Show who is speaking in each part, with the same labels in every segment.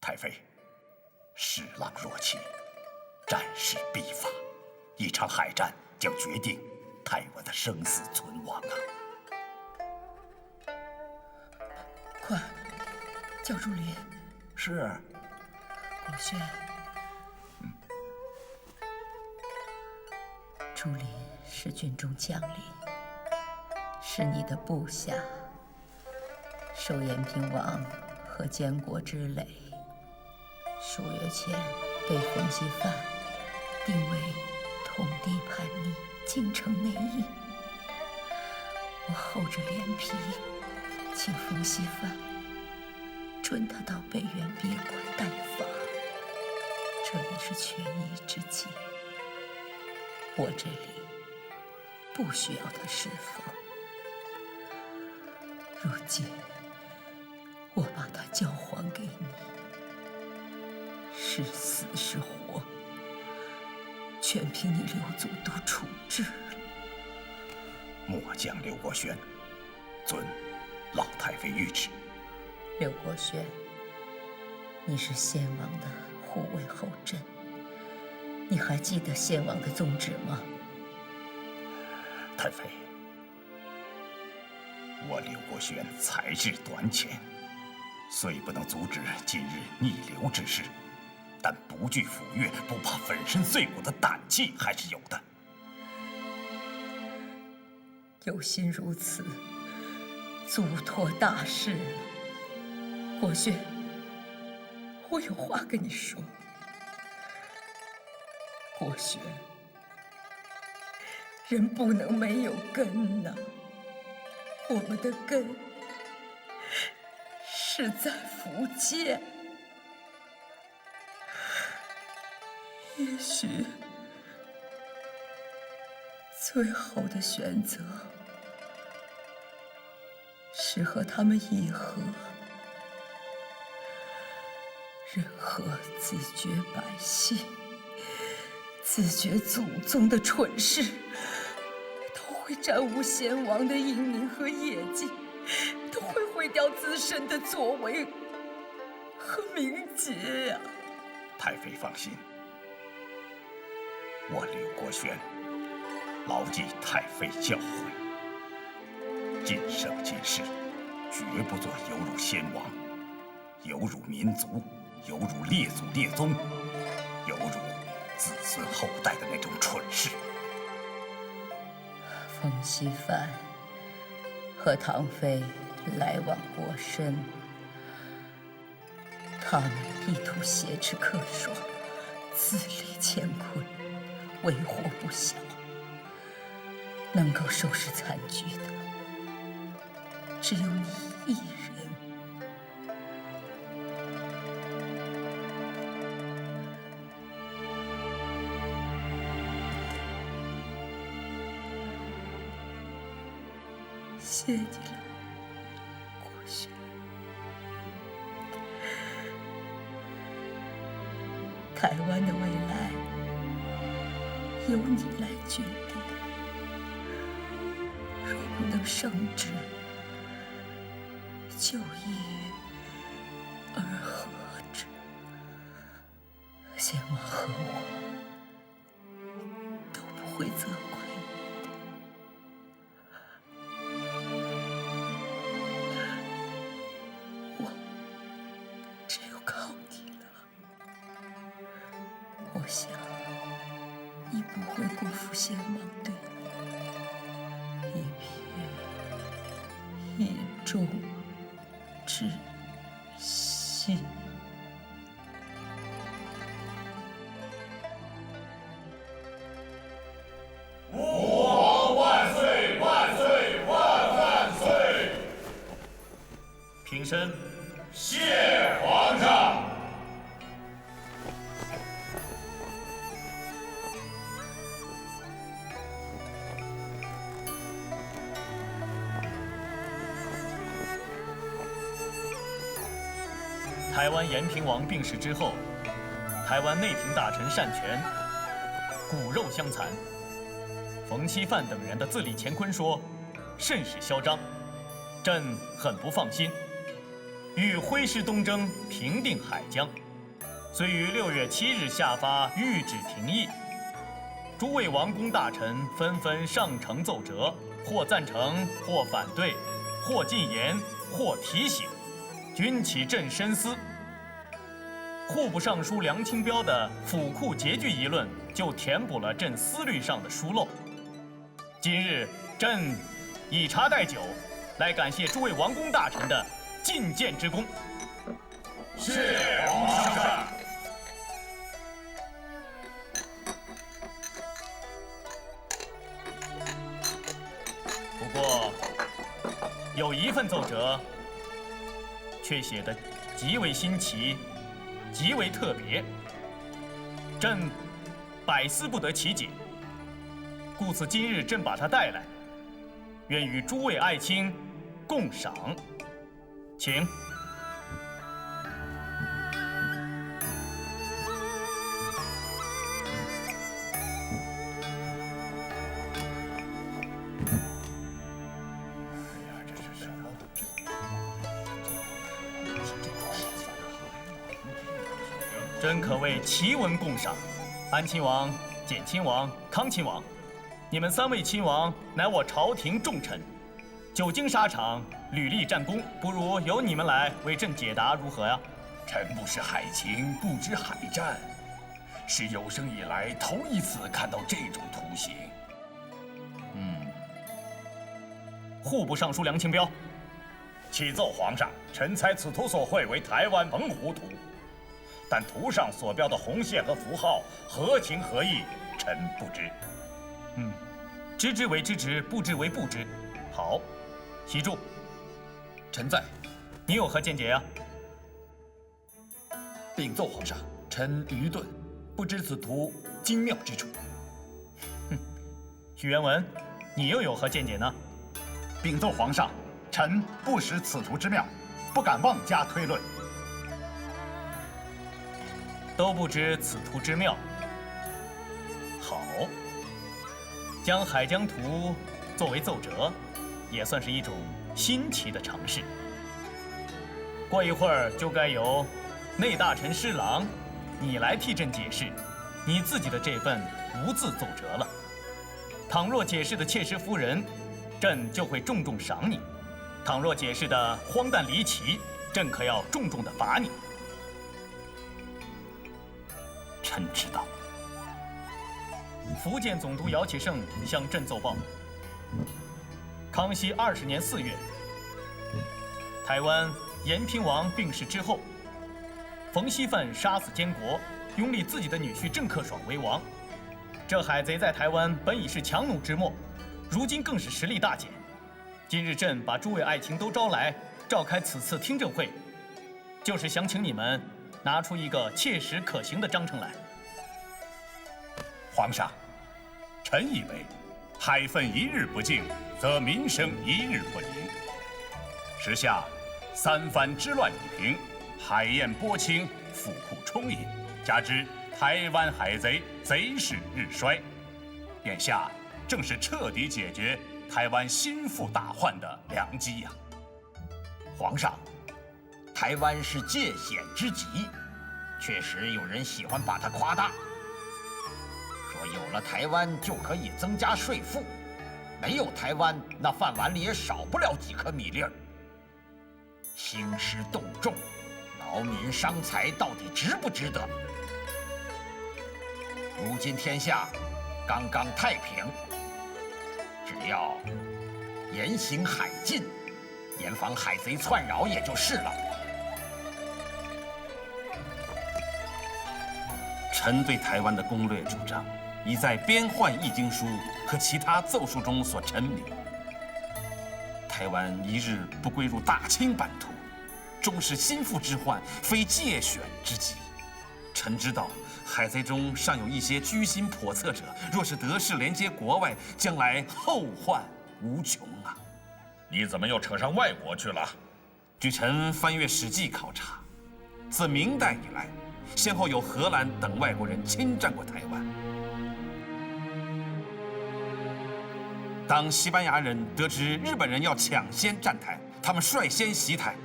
Speaker 1: 太妃，时浪若起，战事必发，一场海战将决定台湾的生死存亡啊！
Speaker 2: 快，叫朱林。
Speaker 1: 是。
Speaker 2: 国轩，朱林是军中将领，是你的部下，受延平王和监国之累。数月前被冯锡范定为统敌叛逆，京城内应。我厚着脸皮请冯锡范准他到北原别馆待发，这也是权宜之计。我这里不需要他侍奉，如今我把他交还给你，是死是活，全凭你刘总督处置了。
Speaker 1: 末将刘国轩，遵老太妃谕旨。
Speaker 2: 刘国轩，你是先王的护卫后镇，你还记得先王的宗旨吗？
Speaker 1: 太妃，我刘国轩才智短浅，虽不能阻止今日逆流之势，但不惧斧钺、不怕粉身碎骨的胆气还是有的。
Speaker 2: 有心如此，足托大事。国轩，我有话跟你说。国轩，人不能没有根呐，我们的根是在福建。也许最好的选择是和他们议和。任何自绝百姓、自绝祖宗的蠢事，都会沾污先王的英名和业绩，都会毁掉自身的作为和名节呀！
Speaker 1: 太妃放心，我刘国轩牢记太妃教诲，今生今世绝不做有辱先王、有辱民族、有辱列祖列宗、有辱子孙后代的那种蠢事。
Speaker 2: 冯锡范和唐妃来往过深，他们意图挟持客爽，自立乾坤，为祸不小。能够收拾残局的，只有你一人。谢你了，国轩。台湾的未来由你来决定。若不能胜之，就易而和之。先王和我都不会责怪你的。我只有靠你了。我想你不会辜负先王对你一忠之心。
Speaker 3: 吾皇万岁万岁万万岁！
Speaker 4: 平身。
Speaker 3: 谢皇上。
Speaker 4: 台湾延平王病逝之后，台湾内廷大臣单权骨肉相残。冯锡范等人的自立乾坤说，甚是嚣张，朕很不放心。欲挥师东征，平定海疆，遂于6月7日下发谕旨平议。诸位王公大臣纷纷上呈奏折，或赞成，或反对，或进言，或提醒，均起朕深思。户部尚书梁清标的府库拮据一论，就填补了朕思虑上的疏漏。今日朕以茶代酒，来感谢诸位王公大臣的进谏之功。
Speaker 3: 谢皇上。
Speaker 4: 不过，有一份奏折，却写得极为新奇，极为特别，朕百思不得其解。故此今日朕把它带来，愿与诸位爱卿共赏，请。真可谓奇文共赏。安亲王、简亲王、康亲王，你们3位亲王乃我朝廷重臣，久经沙场，屡立战功，不如由你们来为朕解答，如何呀？
Speaker 3: 臣不识海情，不知海战，是有生以来头一次看到这种图形。
Speaker 4: 户部尚书梁清标，
Speaker 1: 启奏皇上，臣猜此图所绘为台湾澎湖图，但图上所标的红线和符号合情合意，臣不知。
Speaker 4: 知之为知之，不知为不知。好，习注。
Speaker 5: 臣在。
Speaker 4: 你有何见解呀？
Speaker 5: 禀奏皇上，臣愚钝，不知此图精妙之处。
Speaker 4: 许元文，你又有何见解呢？
Speaker 1: 禀奏皇上，臣不识此图之妙，不敢妄加推论。
Speaker 4: 都不知此图之妙。好，将海疆图作为奏折，也算是一种新奇的尝试。过一会儿就该由内大臣施琅，你来替朕解释你自己的这份无字奏折了。倘若解释的切实服人，朕就会重重赏你；倘若解释的荒诞离奇，朕可要重重的罚你。
Speaker 1: 臣知道。
Speaker 4: 福建总督姚启圣向朕奏报：康熙20年4月，台湾延平王病逝之后，冯锡范杀死监国，拥立自己的女婿郑克爽为王。这海贼在台湾本已是强弩之末，如今更是实力大减。今日朕把诸位爱卿都招来，召开此次听证会，就是想请你们拿出一个切实可行的章程来。
Speaker 1: 皇上，臣以为，海愤一日不静，则民生一日不宁。时下3藩之乱已平，海晏波清，府库充盈，加之台湾海贼贼势日衰，眼下正是彻底解决台湾心腹大患的良机呀！
Speaker 6: 皇上，台湾是界险之极，确实有人喜欢把它夸大，说有了台湾就可以增加税赋，没有台湾，那饭碗里也少不了几颗米粒儿。兴师动众，劳民伤财，到底值不值得？如今天下刚刚太平，只要严刑海禁，严防海贼窜扰也就是了。
Speaker 7: 臣对台湾的攻略主张，已在《编换易经书》和其他奏书中所陈明。台湾一日不归入大清版图，终是心腹之患，非借选之急。臣知道海贼中尚有一些居心叵测者，若是得势连接国外，将来后患无穷啊！
Speaker 3: 你怎么又扯上外国去了？
Speaker 7: 据臣翻阅《史记》考察，自明代以来，先后有荷兰等外国人侵占过台湾。当西班牙人得知日本人要抢先占台，他们率先袭台，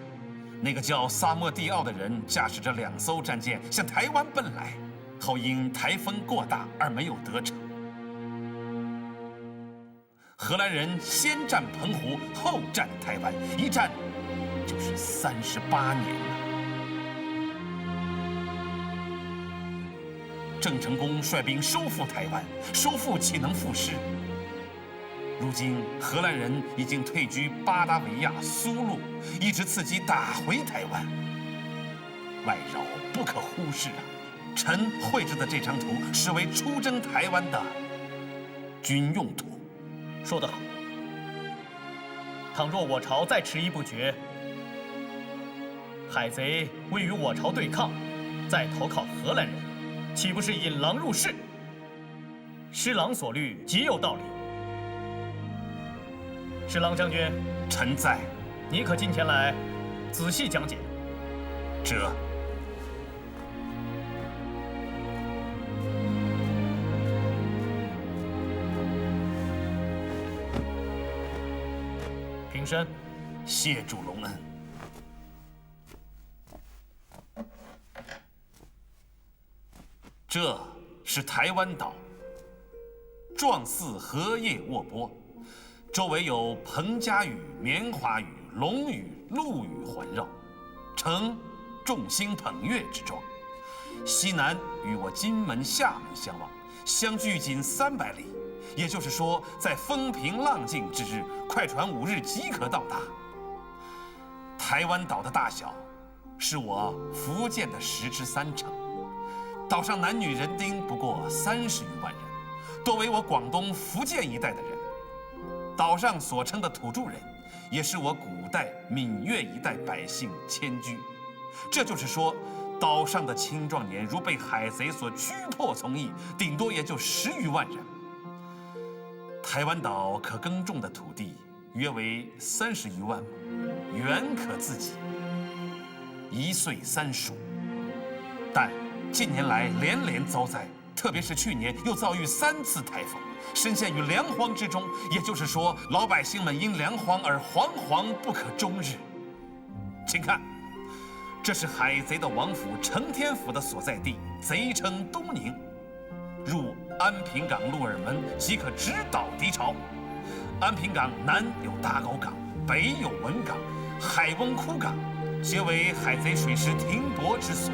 Speaker 7: 那个叫萨莫蒂奥的人驾驶着2艘战舰向台湾奔来，后因台风过大而没有得逞。荷兰人先占澎湖，后占台湾，一战就是38年了。郑成功率兵收复台湾，收复岂能复失？如今荷兰人已经退居巴达维亚、苏禄，一直伺机打回台湾。外扰不可忽视啊！臣绘制的这张图是为出征台湾的军用图。
Speaker 4: 说得好。倘若我朝再迟疑不决，海贼为与我朝对抗，再投靠荷兰人，岂不是引狼入室？施琅所虑极有道理。施琅将军，
Speaker 7: 臣在。
Speaker 4: 你可近前来，仔细讲解。
Speaker 7: 这。
Speaker 4: 平身。
Speaker 7: 谢主隆恩。这是台湾岛，状似荷叶卧波，周围有彭佳屿、棉花屿、龙屿、陆屿环绕，呈众星捧月之状。西南与我金门、厦门相望，相距仅300里，也就是说，在风平浪静之日，快船5日即可到达。台湾岛的大小，是我福建的10之3成。岛上男女人丁不过30余万人，多为我广东、福建一带的人。岛上所称的土著人，也是我古代闽粤一带百姓迁居。这就是说，岛上的青壮年如被海贼所驱迫从役，顶多也就10余万人。台湾岛可耕种的土地约为30余万亩，原可自给，1岁3黍。但近年来连连遭灾，特别是去年又遭遇3次台风，深陷于粮荒之中。也就是说，老百姓们因粮荒而惶惶不可终日。请看，这是海贼的王府承天府的所在地，贼称东宁。入安平港鹿耳门即可直捣敌巢。安平港南有大沟港，北有文港、海翁窟港，皆为海贼水师停泊之所。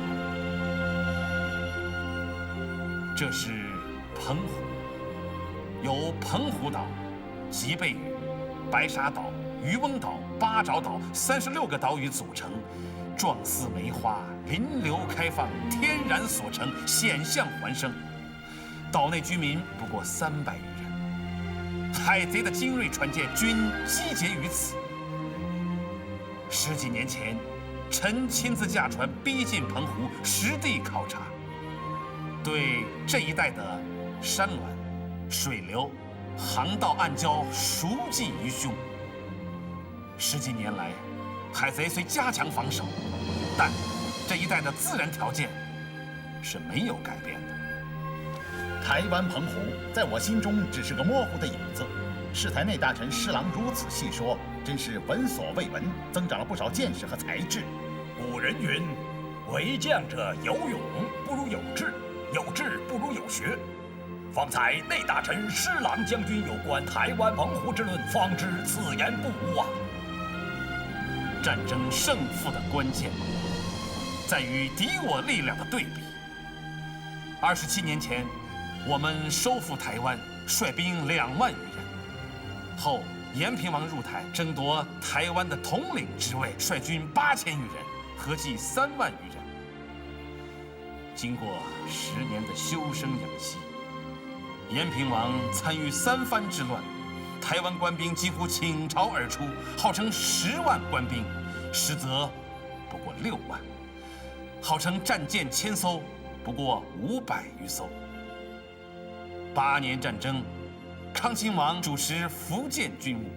Speaker 7: 这是澎湖，由澎湖岛、吉贝屿、白沙岛、渔翁岛、八爪岛36个岛屿组成，状似梅花，临流开放，天然所成，险象环生。岛内居民不过300余人，海贼的精锐船舰均集结于此。10几年前，臣亲自驾船逼近澎湖，实地考察。对这一带的山峦、水流、航道暗礁熟记于胸。10几年来，海贼虽加强防守，但这一带的自然条件是没有改变的。
Speaker 8: 台湾澎湖在我心中只是个模糊的影子。事台内大臣施琅如此细说，真是闻所未闻，增长了不少见识和才智。
Speaker 3: 古人云：“为将者有勇不如有志，有志不如有学。”方才内大臣施琅将军有关台湾澎湖之论，方知此言不无啊。
Speaker 7: 战争胜负的关键在于敌我力量的对比。27年前，我们收复台湾，率兵2万余人。后延平王入台，争夺台湾的统领之位，率军8000余人，合计3万余人。经过10年的修身养息，延平王参与3藩之乱，台湾官兵几乎倾巢而出，号称10万官兵，实则不过6万；号称战舰1000艘，不过500余艘。8年战争，康亲王主持福建军务，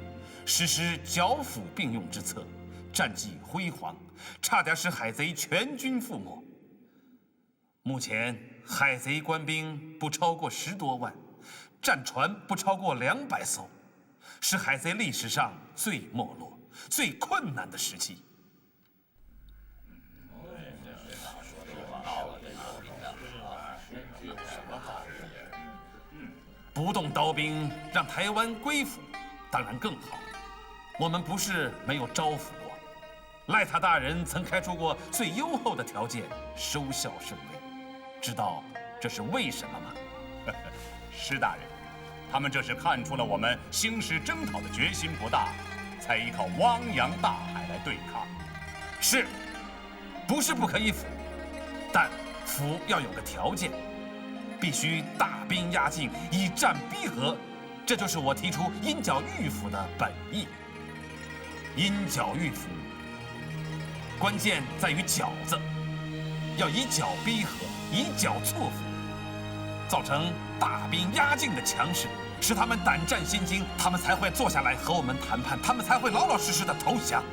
Speaker 7: 实施剿抚并用之策，战绩辉煌，差点使海贼全军覆没。目前海贼官兵不超过10多万，战船不超过200艘，是海贼历史上最没落、最困难的时期。不动刀兵，让台湾归附，当然更好。我们不是没有招抚过，赖塔大人曾开出过最优厚的条件，收效甚微。知道这是为什么吗？
Speaker 1: 施大人，他们这是看出了我们兴师征讨的决心不大，才依靠汪洋大海来对抗。
Speaker 7: 是，不是不可以抚，但抚要有个条件，必须大兵压境，以战逼和。这就是我提出因剿御府的本意。因剿御府，关键在于剿字，要以剿逼和，以剿挫服，造成大兵压境的强势，使他们胆战心惊，他们才会坐下来和我们谈判，他们才会老老实实的投降。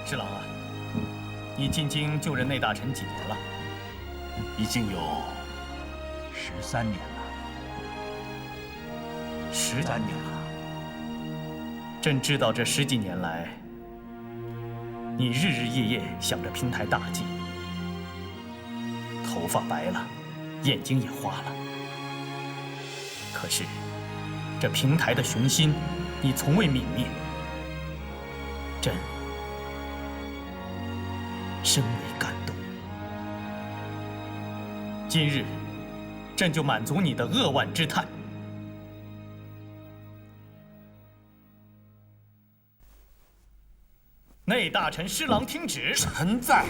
Speaker 4: 侍郎啊，你进京就任内大臣几年了？
Speaker 1: 已经有13年了。
Speaker 4: 13年了。朕知道这10几年来，你日日夜夜想着平台大计，头发白了，眼睛也花了。可是，这平台的雄心，你从未泯灭。朕深为感动。今日，朕就满足你的扼腕之叹。内大臣施琅听旨，
Speaker 7: 臣在。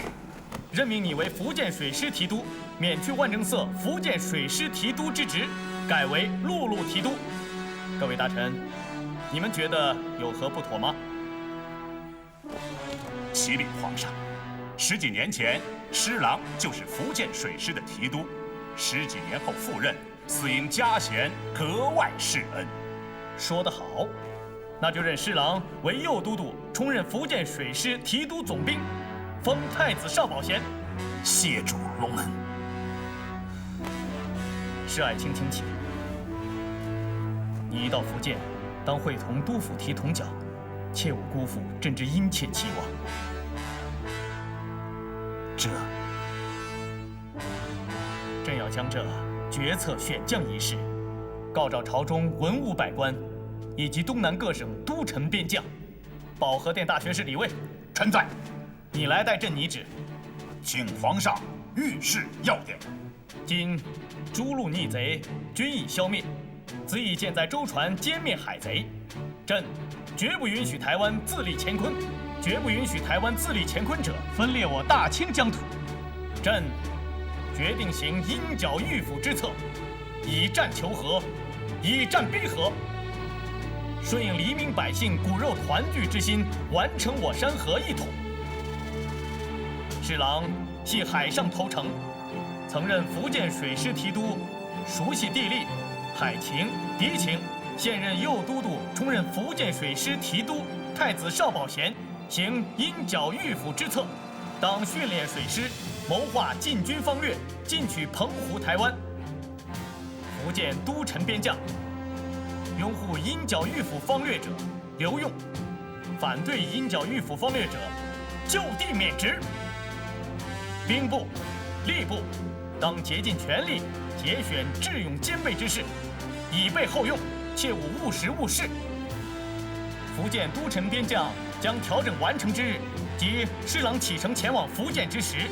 Speaker 4: 任命你为福建水师提督，免去万政色福建水师提督之职，改为陆路提督。各位大臣，你们觉得有何不妥吗？
Speaker 1: 启禀皇上，10几年前，施琅就是福建水师的提督，10几年后赴任，似因加衔，格外施恩。
Speaker 4: 说得好，那就任施琅为右都督，充任福建水师提督总兵，封太子少保衔。
Speaker 7: 谢主隆恩。
Speaker 4: 施爱卿，请起。你一到福建，当会同督府提同角，切勿辜负朕之殷切期望。朕要将这决策选将一事，告召朝中文武百官，以及东南各省都城边将。保和殿大学士李卫，
Speaker 8: 臣在。
Speaker 4: 你来代朕拟旨，
Speaker 8: 请皇上谕示要点。
Speaker 4: 今诸路逆贼均已消灭，子以舰载舟船歼灭海贼。朕绝不允许台湾自立乾坤，绝不允许台湾自立乾坤者分裂我大清疆土。朕决定行因剿御府之策，以战求和，以战逼和，顺应黎民百姓骨肉团聚之心，完成我山河一统。施琅系海上投诚，曾任福建水师提督，熟悉地利、海情、敌情。现任右都督，充任福建水师提督、太子少保衔，行因剿御府之策，当训练水师，谋划进军方略，进取澎湖、台湾。福建都城边将，拥护因剿御府方略者留用，反对因剿御府方略者就地免职。兵部、吏部当竭尽全力节选智勇兼备之士，以备后用。切勿误时误事。福建都城边将将调整完成之日，即施琅启程前往福建之时。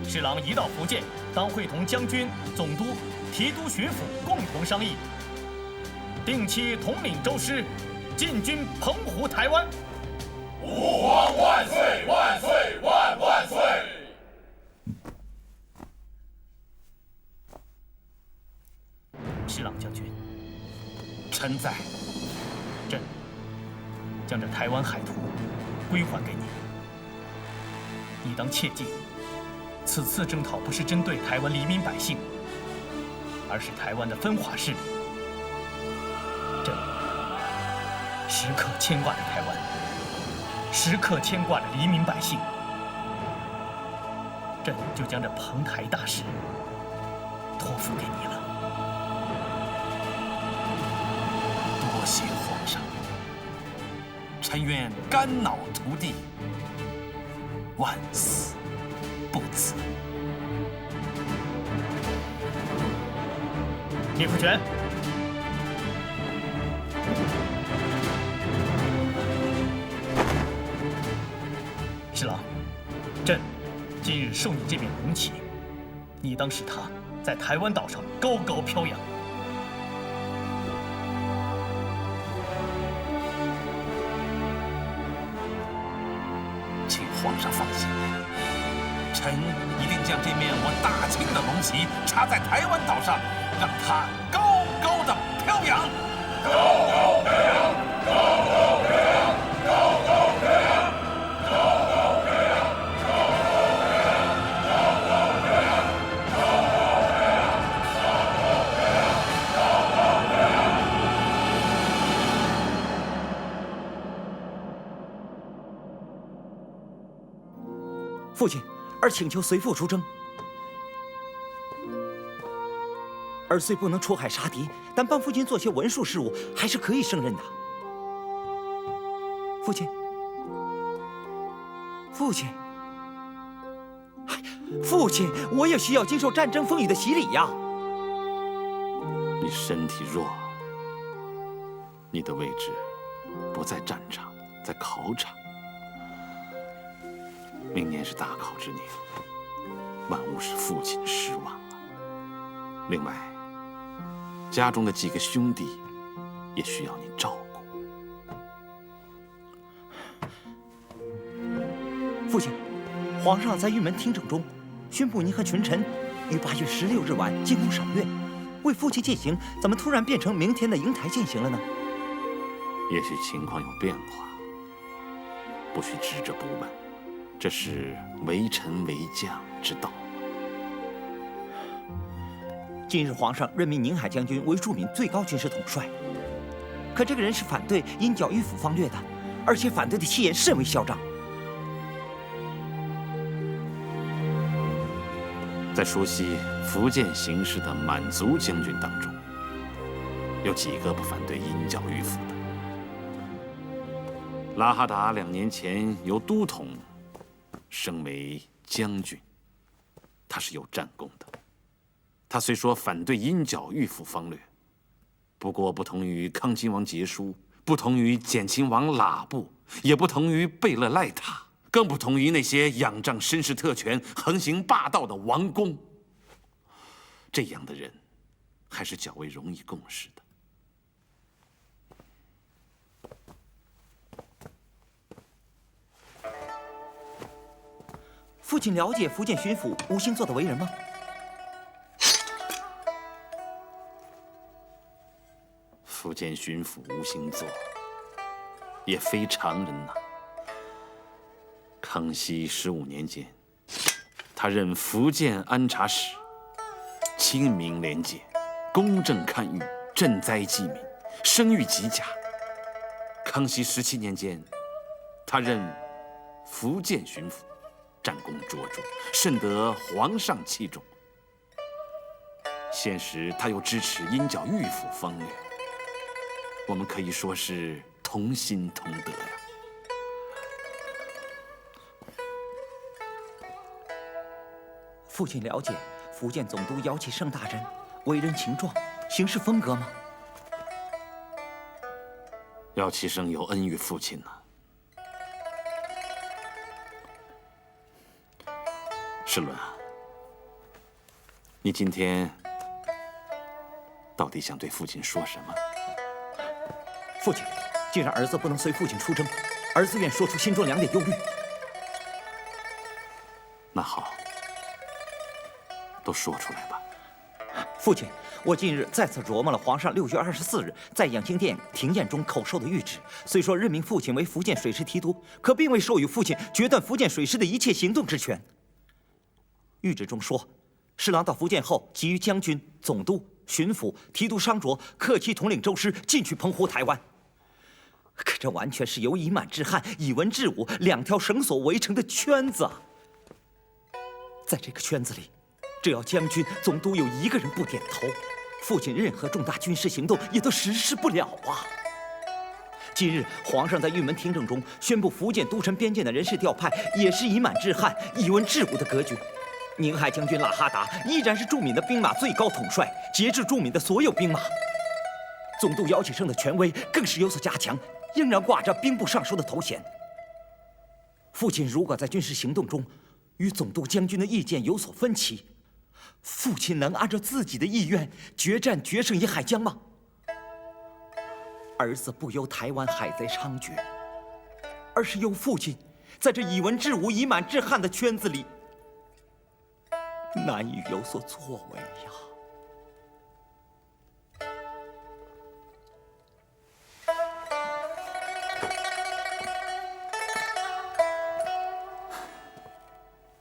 Speaker 4: 施琅一到福建，当会同将军、总督、提督、巡抚共同商议，定期统领州师，进军澎湖、台湾。
Speaker 3: 吾皇万岁！万岁！万万岁！
Speaker 4: 施琅将军。
Speaker 7: 臣在。
Speaker 4: 朕将这台湾海图归还给你，你当切记，此次征讨不是针对台湾黎民百姓，而是台湾的分华势力。朕时刻牵挂着台湾，时刻牵挂着黎民百姓。朕就将这澎台大事托付给你了。
Speaker 7: 多谢皇上，臣愿肝脑涂地，万死不辞。
Speaker 4: 铁福全。侍郎，朕今日授你这面红旗，你当使它在台湾岛上高高飘扬。
Speaker 7: 请皇上放心，臣一定将这面我大清的龙旗插在台湾岛上，让它高高的飘扬。高高飘扬，高高飘扬，高高飘扬，高高飘扬，高高飘扬，高高飘扬，高高飘扬，高高飘扬。
Speaker 9: 父亲，儿请求随父出征。儿虽不能出海杀敌，但帮父亲做些文书事务，还是可以胜任的。父亲，父亲，父亲，我也需要经受战争风雨的洗礼呀。
Speaker 7: 你身体弱，你的位置不在战场，在考场。明年是大考之年，万勿使父亲失望了。另外，家中的几个兄弟也需要你照顾。
Speaker 9: 父亲，皇上在玉门听政中宣布您和群臣于8月16日晚进宫赏月，为父亲饯行，怎么突然变成明天的瀛台饯行了呢？
Speaker 7: 也许情况有变化，不需执着不问，这是为臣为将之道。
Speaker 9: 今日皇上任命宁海将军为驻闽最高军事统帅，可这个人是反对因剿御府方略的，而且反对的气焰甚为嚣张。
Speaker 7: 在熟悉福建形势的满族将军当中，有几个不反对因剿御府的？拉哈达2年前由都统升为将军，他是有战功的。他虽说反对因剿御府方略，不过不同于康亲王杰书，不同于简亲王喇布，也不同于贝勒赖塔，更不同于那些仰仗绅士特权、横行霸道的王公。这样的人，还是较为容易共识的。
Speaker 9: 父亲了解福建巡抚吴兴作的为人吗？
Speaker 7: 福建巡抚吴兴作也非常人呐。康熙15年间，他任福建安察使，清明廉洁，公正堪舆，赈灾济民，声誉极佳。康熙17年间，他任福建巡抚，战功卓著，甚得皇上器重。现时他又支持因剿御府方略，我们可以说是同心同德呀。
Speaker 9: 父亲了解福建总督姚启圣大人为人情壮，行事风格吗？
Speaker 7: 姚启圣有恩于父亲呢。世伦啊，你今天到底想对父亲说什么？
Speaker 9: 父亲，既然儿子不能随父亲出征，儿子愿说出心中2点忧虑。
Speaker 7: 那好，都说出来吧。
Speaker 9: 父亲，我近日再次琢磨了皇上6月24日在养心殿庭宴中口授的谕旨。虽说任命父亲为福建水师提督，可并未授予父亲决断福建水师的一切行动之权。谕旨中说，侍郎到福建后，即于将军、总督、巡抚、提督商卓克期统领州师进去澎湖、台湾。可这完全是由以满制汉、以文制武2条绳索围成的圈子啊！在这个圈子里，只要将军、总督有一个人不点头，父亲任何重大军事行动也都实施不了啊！今日皇上在玉门听政中宣布，福建都城边境的人事调派也是以满制汉、以文制武的格局。宁海将军拉哈达依然是驻闽的兵马最高统帅，节制驻闽的所有兵马。总督姚启圣的权威更是有所加强，仍然挂着兵部尚书的头衔。父亲如果在军事行动中与总督将军的意见有所分歧，父亲能按照自己的意愿决战决胜沿海江吗？儿子不忧台湾海贼猖獗，而是忧父亲在这以文治武、以满治汉的圈子里难以有所作为呀。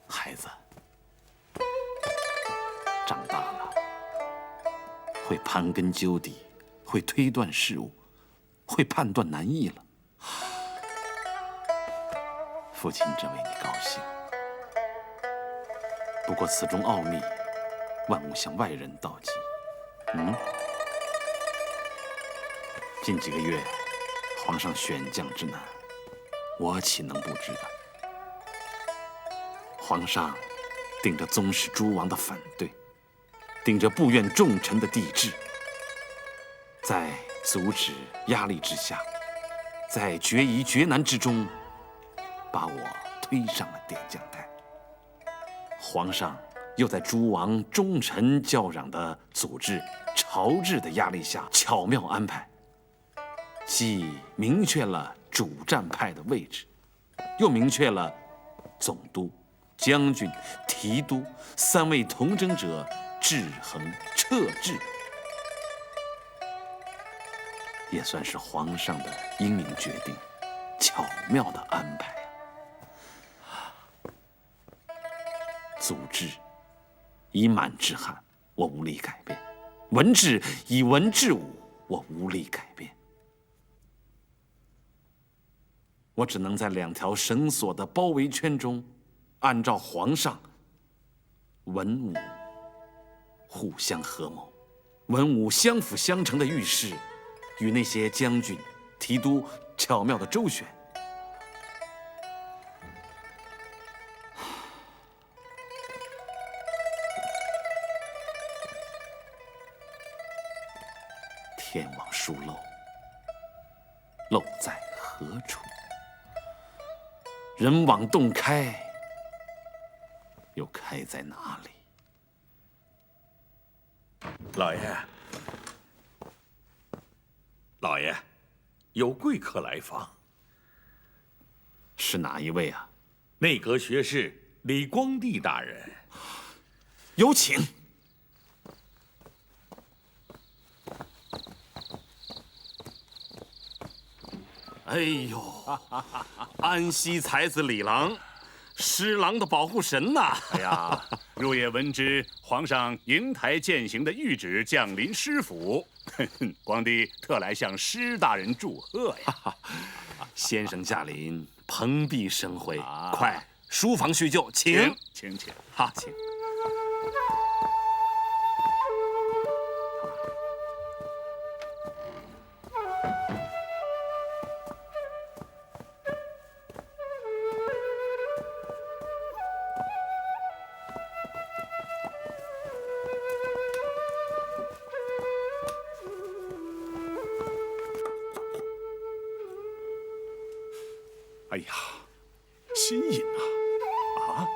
Speaker 7: 孩子，长大了，会盘根究底，会推断事物，会判断难易了。父亲真为你高兴。不过此中奥秘，万勿向外人道及。近几个月，皇上选将之难，我岂能不知道？皇上顶着宗室诸王的反对，顶着部院重臣的抵制，在阻止压力之下，在决疑决难之中，把我推上了点将台。皇上又在诸王忠臣叫嚷的组织朝制的压力下，巧妙安排，既明确了主战派的位置，又明确了总督、将军、提督三位同征者制衡撤制，也算是皇上的英明决定，巧妙的安排。祖制以满治汉，我无力改变；文治以文治武，我无力改变。我只能在两条绳索的包围圈中，按照皇上文武互相合谋、文武相辅相成的预示，与那些将军、提督巧妙的周旋。天网疏漏，漏在何处？人网洞开，又开在哪里？
Speaker 1: 老爷，老爷，有贵客来访。
Speaker 7: 是哪一位啊？
Speaker 1: 内阁学士李光地大人。
Speaker 7: 有请。哎呦，安西才子李郎，施琅的保护神呐！
Speaker 10: 哎呀，入夜闻知皇上瀛台践行的谕旨降临施府，光帝特来向施大人祝贺呀！
Speaker 7: 先生驾临，蓬荜生辉，快书房叙旧，请。好，请。
Speaker 10: 哎呀，新饮啊！啊，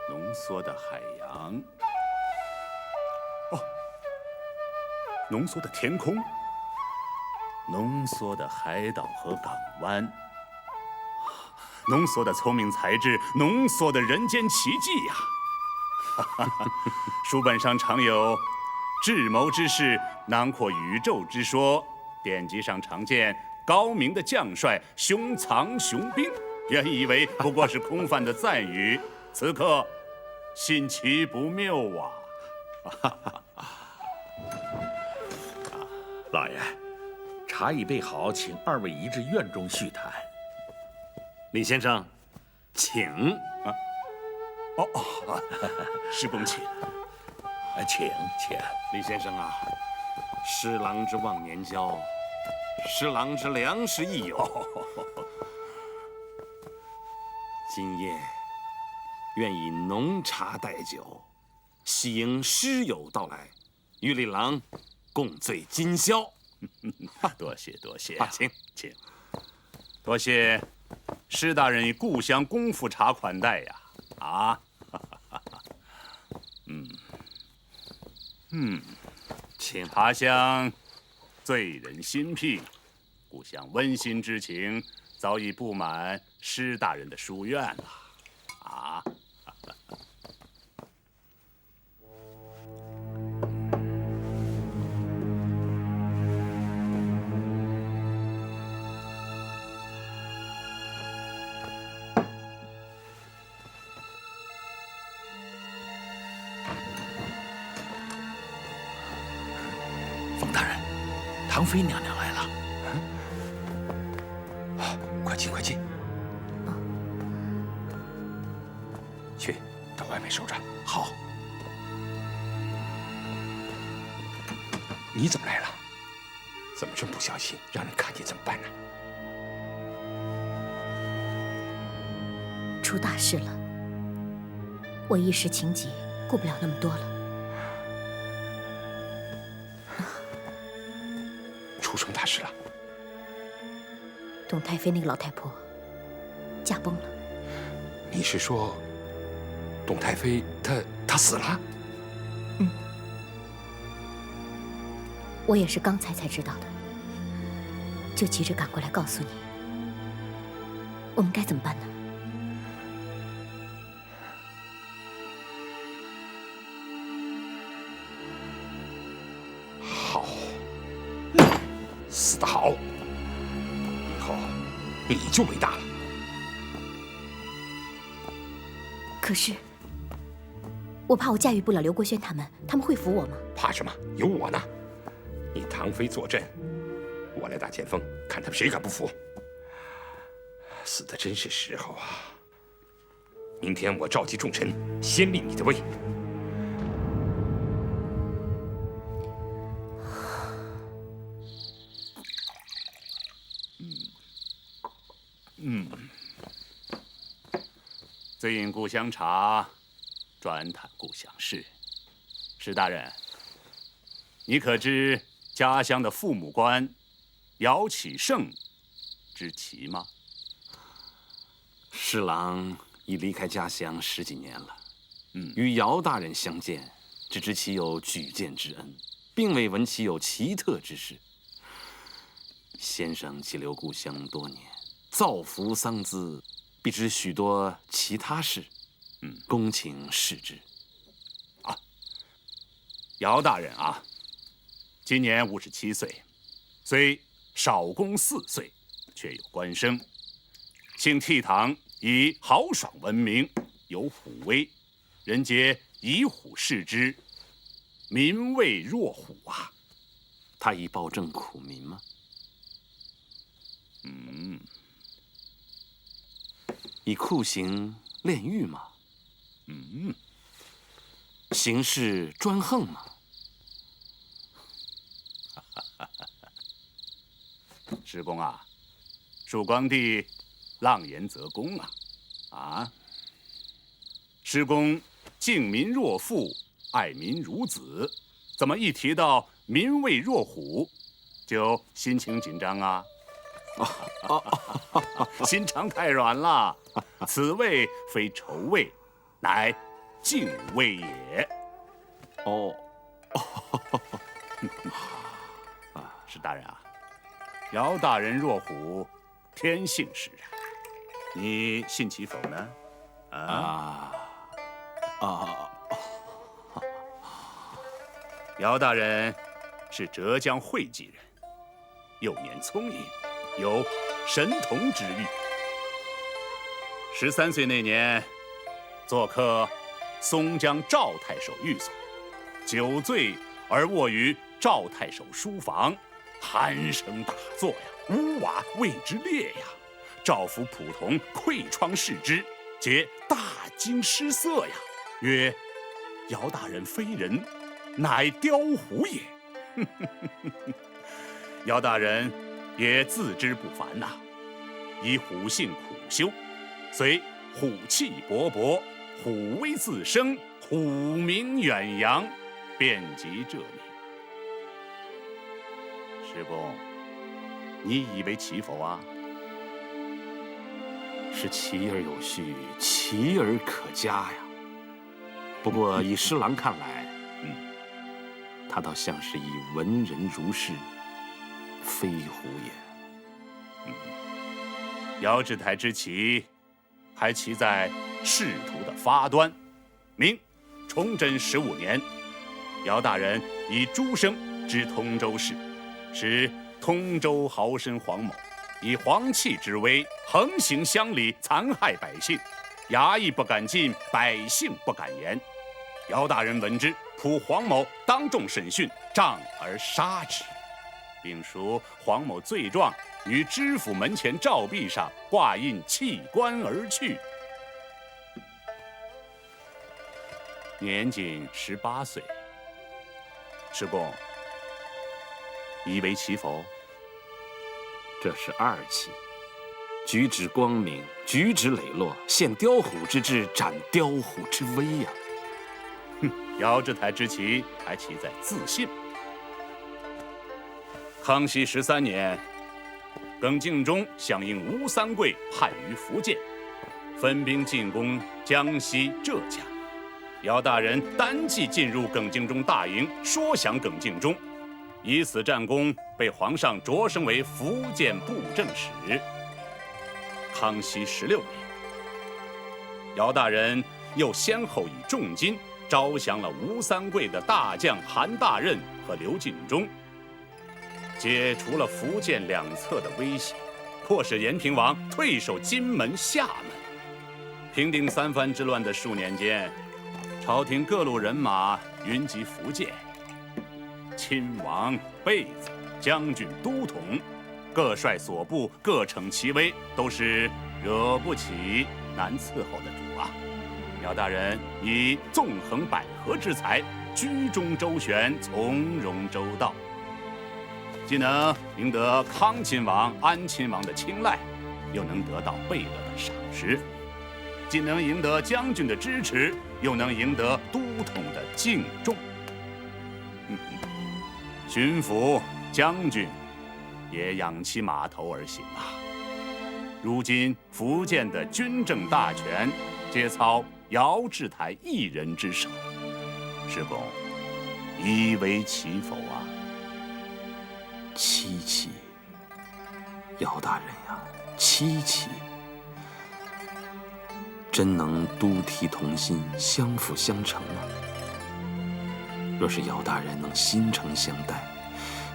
Speaker 10: 浓缩的海洋，哦，浓缩的天空，浓缩的海岛和港湾，浓缩的聪明才智，浓缩的人间奇迹呀！书本上常有智谋之士囊括宇宙之说，典籍上常见高明的将帅胸藏雄兵，原以为不过是空泛的赞誉，此刻信其不谬啊！
Speaker 1: 老爷，茶已备好，请二位移至院中叙谈。
Speaker 7: 李先生，请。
Speaker 10: 施公请。
Speaker 1: 请。
Speaker 7: 李先生啊，施琅之忘年交，施琅之良师益友。今夜愿以浓茶代酒，喜迎师友到来，与李郎共醉今宵。
Speaker 10: 多谢多谢，
Speaker 7: 请。
Speaker 10: 多谢施大人以故乡功夫茶款待呀！
Speaker 7: 请。
Speaker 10: 茶香醉人心脾，故乡温馨之情早已布满施大人的书院了。
Speaker 5: 冯大人，唐妃娘娘来了。快进，快进。去，到外面守着。好。你怎么来了？怎么这么不小心，让人看见怎么办呢？
Speaker 11: 出大事了，我一时情急，顾不了那么多了。
Speaker 5: 出什么大事了？
Speaker 11: 董太妃那个老太婆驾崩了。
Speaker 5: 你是说，董太妃她死了？
Speaker 11: 嗯，我也是刚才知道的，就急着赶过来告诉你。我们该怎么办呢？
Speaker 5: 好，死得好，以后你就伟大了。
Speaker 11: 可是，我怕我驾驭不了刘国轩他们会服我吗？
Speaker 5: 怕什么？有我呢。你唐妃坐镇，我来打前锋，看他们谁敢不服。死的真是时候啊！明天我召集众臣，先立你的位。
Speaker 10: 醉饮故乡茶，专谈故乡事。施大人，你可知家乡的父母官姚启圣知其吗？
Speaker 7: 施琅已离开家乡10几年了，与姚大人相见，只知其有举荐之恩，并未闻其有奇特之事。先生寄留故乡多年，造福桑梓，必知许多其他事，恭请示之。
Speaker 10: 姚大人啊，今年57岁，虽少公4岁，却有官声。幸倜傥以豪爽闻名，有虎威，人皆以虎视之，民畏若虎啊！
Speaker 7: 他已暴政苦民吗？以酷刑炼狱吗？行事专横吗？
Speaker 10: 施公啊，蜀光帝浪言则公啊！施公敬民若父，爱民如子，怎么一提到民畏若虎，就心情紧张啊？心肠太软了，此谓非仇畏，乃敬畏也。施大人啊，姚大人若虎，天性使然，你信其否呢？姚大人是浙江会稽人，幼年聪颖，有神童之誉。13岁那年，做客松江赵太守寓所，酒醉而卧于赵太守书房，鼾声大作呀，屋瓦为之裂呀。赵府仆童窥窗视之，皆大惊失色呀，曰：“姚大人非人，乃雕虎也。”姚大人也自知不凡呐，以虎性苦修，虽虎气勃勃，虎威自生，虎名远扬，遍及这里。师公，你以为其否啊？
Speaker 7: 是其而有序，其而可嘉呀。不过以施琅看来，他倒像是以文人如是，非胡也。
Speaker 10: 姚志台之旗，还旗在仕途的发端。明崇祯15年，姚大人以诸生知通州事，使通州豪绅黄某以皇气之威横行乡里，残害百姓，衙役不敢进，百姓不敢言。姚大人闻之，扑黄某当众审讯，杖而杀之，并赎黄某罪状于知府门前照壁上挂印弃官而去。年仅18岁。师公，以为其否？
Speaker 7: 这是2起，举止光明，举止磊落，现雕虎之志，展雕虎之威呀！
Speaker 10: 姚志台之旗还旗在自信。康熙13年，耿敬忠响应吴三桂叛于福建，分兵进攻江西、浙江。姚大人单骑进入耿敬忠大营，说降耿敬忠，以此战功被皇上擢升为福建布政使。康熙16年，姚大人又先后以重金招降了吴三桂的大将韩大任和刘进忠，解除了福建两侧的威胁，迫使延平王退守金门、厦门。平定三藩之乱的数年间，朝廷各路人马云集福建，亲王、贝子、将军、都统各率所部，各逞其威，都是惹不起、难伺候的主啊！姚大人以纵横捭阖之才，居中周旋，从容周到，既能赢得康亲王、安亲王的青睐，又能得到贝勒的赏识，既能赢得将军的支持，又能赢得都统的敬重。巡抚、将军也仰其码头而行啊！如今福建的军政大权皆操姚志台一人之手，师公以为其否啊？7
Speaker 7: 起，姚大人呀，7起，真能都提同心，相辅相成吗？若是姚大人能心诚相待，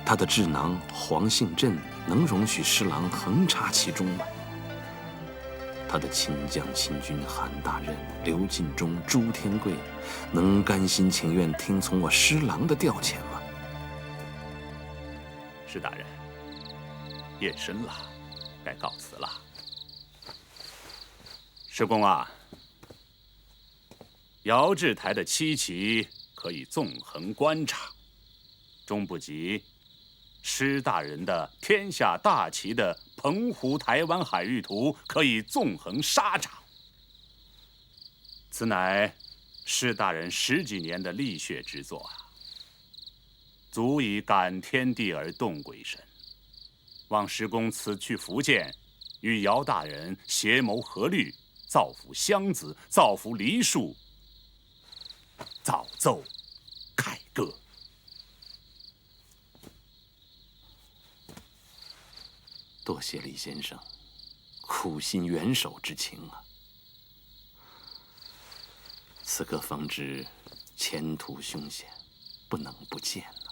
Speaker 7: 他的智囊黄信镇能容许施琅横插其中吗？他的亲将亲军韩大任、刘进忠、朱天贵，能甘心情愿听从我施琅的调遣吗？
Speaker 10: 施大人，夜深了，该告辞了。师公啊，姚志台的7旗可以纵横观察，终不及施大人的天下大旗的澎湖台湾海域图可以纵横沙场。此乃施大人10几年的力血之作啊，足以感天地而动鬼神。望师公此去福建，与姚大人协谋合律，造福湘子，造福梨树，早奏凯歌。
Speaker 7: 多谢李先生苦心援手之情啊！此刻方知前途凶险，不能不见呐。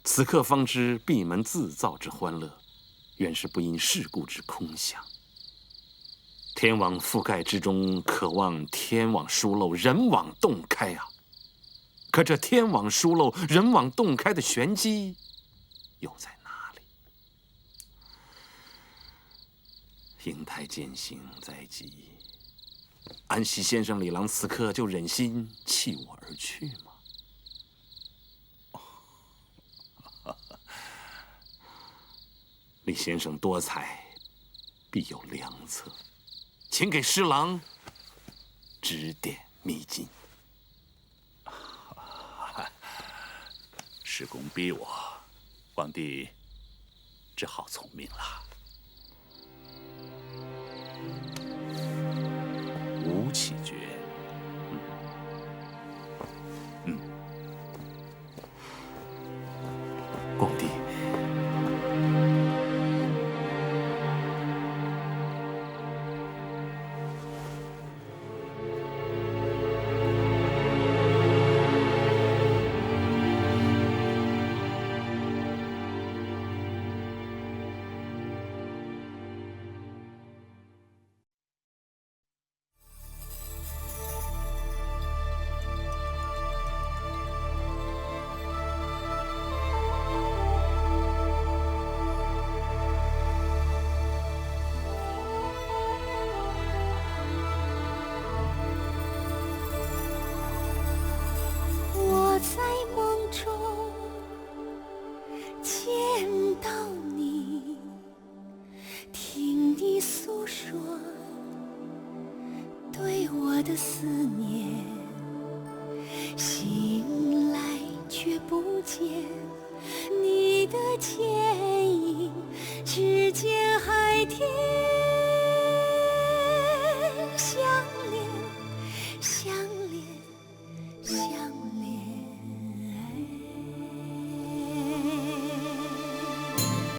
Speaker 7: 此刻方知闭门自造之欢乐，原是不因世故之空想。天网覆盖之中，渴望天网疏漏，人网洞开啊！可这天网疏漏，人网洞开的玄机，又在哪里？英台渐行在即，安西先生李郎此刻就忍心弃我而去吗？李先生多才，必有良策，请给施琅
Speaker 10: 指点迷津。师公逼我，皇帝只好从命了。